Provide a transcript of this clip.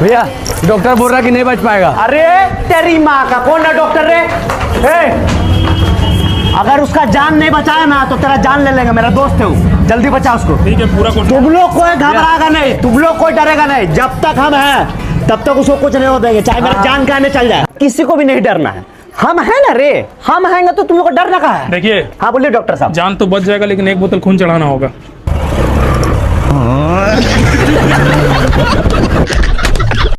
भैया डॉक्टर बोल रहा कि नहीं बच पाएगा। अरे तेरी माँ का कौन है डॉक्टर रे? अगर उसका जान नहीं बचाया ना तो तेरा जान ले लेगा। मेरा दोस्त है वो, जल्दी बचा उसको। ठीक है, पूरा कोशिश। तुम लोग कोई घबराएगा नहीं, तुम लोग कोई डरेगा नहीं। जब तक हम हैं तब तक उसको कुछ नहीं हो देंगे, चाहे मेरा जान कहने चल जाए। किसी को भी नहीं डरना है। हम हैं ना रे, हम हैं तो तुम लोग को डरना कहाँ है? देखिए, हाँ बोलिए डॉक्टर साहब। जान तो बच जाएगा लेकिन एक बोतल खून चढ़ाना होगा।